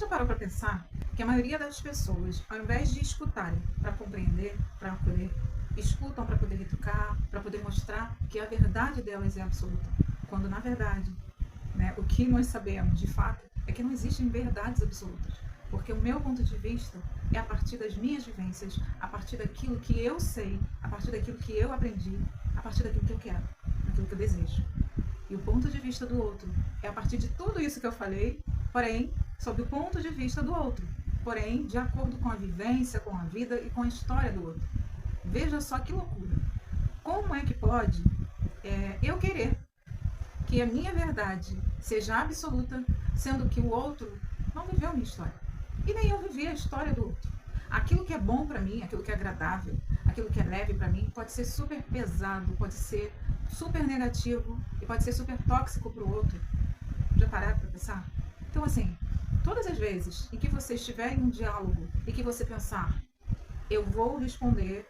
Já parou para pensar que a maioria das pessoas, ao invés de escutarem para compreender, para poder, escutam para poder retrucar, para poder mostrar que a verdade delas é absoluta, quando na verdade, né, o que nós sabemos de fato é que não existem verdades absolutas, porque o meu ponto de vista é a partir das minhas vivências, a partir daquilo que eu sei, a partir daquilo que eu aprendi, a partir daquilo que eu quero, daquilo que eu desejo. E o ponto de vista do outro é a partir de tudo isso que eu falei, porém, sob o ponto de vista do outro, porém, de acordo com a vivência, com a vida e com a história do outro. Veja só que loucura. Como é que pode eu querer que a minha verdade seja absoluta, sendo que o outro não viveu a minha história? E nem eu vivi a história do outro. Aquilo que é bom para mim, aquilo que é agradável, aquilo que é leve para mim, pode ser super pesado, pode ser super negativo e pode ser super tóxico para o outro. Já pararam para pensar? Então, assim, todas as vezes em que você estiver em um diálogo e que você pensar, eu vou responder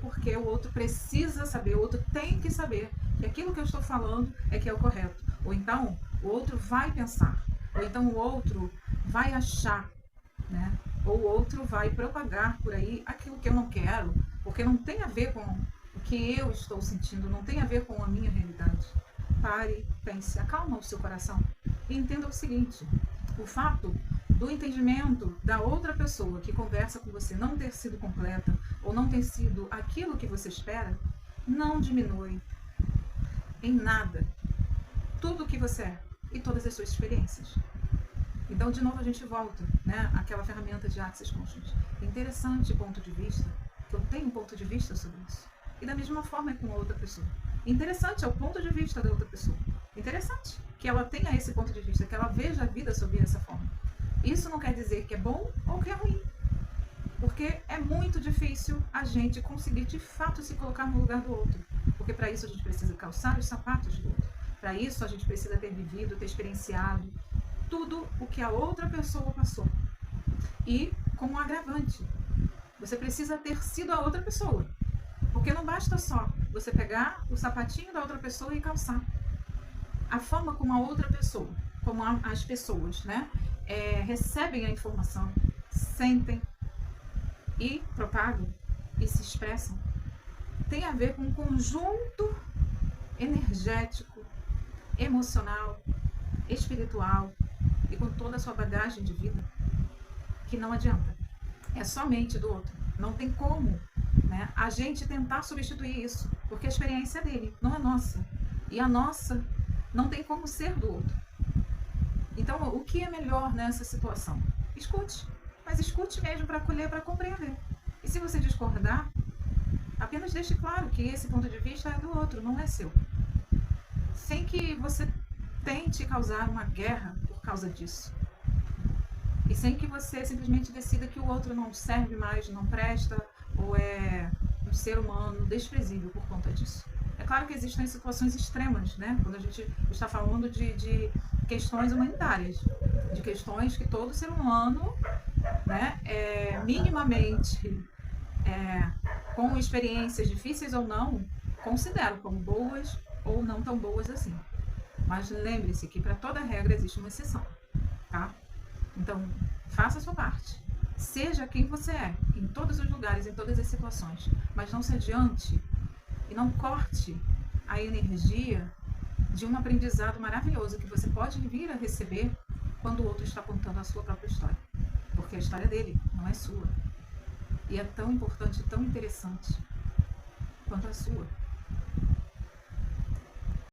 porque o outro precisa saber, o outro tem que saber que aquilo que eu estou falando é que é o correto. Ou então, o outro vai pensar. Ou então, o outro vai achar, né? Ou o outro vai propagar por aí aquilo que eu não quero, porque não tem a ver com o que eu estou sentindo, não tem a ver com a minha realidade. Pare, pense, acalma o seu coração e entenda o seguinte: o fato do entendimento da outra pessoa que conversa com você não ter sido completa ou não ter sido aquilo que você espera, não diminui em nada tudo o que você é e todas as suas experiências. Então, de novo, a gente volta, né, àquela ferramenta de Access Consciousness. Interessante ponto de vista, que eu tenho um ponto de vista sobre isso. E da mesma forma é com a outra pessoa. Interessante é o ponto de vista da outra pessoa. Interessante que ela tenha esse ponto de vista, que ela veja a vida sob essa forma. Isso não quer dizer que é bom ou que é ruim. Porque é muito difícil a gente conseguir de fato se colocar no lugar do outro. Porque para isso a gente precisa calçar os sapatos do outro. Para isso a gente precisa ter vivido, ter experienciado tudo o que a outra pessoa passou. E como um agravante, você precisa ter sido a outra pessoa. Porque não basta só você pegar o sapatinho da outra pessoa e calçar. A forma como a outra pessoa, como as pessoas, né, recebem a informação, sentem e propagam e se expressam, tem a ver com um conjunto energético, emocional, espiritual e com toda a sua bagagem de vida, que não adianta. É somente do outro. Não tem como, né, a gente tentar substituir isso, porque a experiência é dele, não é nossa. E a nossa não tem como ser do outro. Então, o que é melhor nessa situação? Escute, mas escute mesmo para acolher, para compreender. E se você discordar, apenas deixe claro que esse ponto de vista é do outro, não é seu. Sem que você tente causar uma guerra por causa disso. E sem que você simplesmente decida que o outro não serve mais, não presta, ou é um ser humano desprezível por conta disso. É claro que existem situações extremas, né? Quando a gente está falando de questões humanitárias, de questões que todo ser humano, né, minimamente, com experiências difíceis ou não, considera como boas ou não tão boas assim. Mas lembre-se que para toda regra existe uma exceção, tá? Então, faça a sua parte. Seja quem você é, em todos os lugares, em todas as situações. Mas não se adiante e não corte a energia de um aprendizado maravilhoso que você pode vir a receber quando o outro está contando a sua própria história. Porque a história dele não é sua. E é tão importante, tão interessante quanto a sua.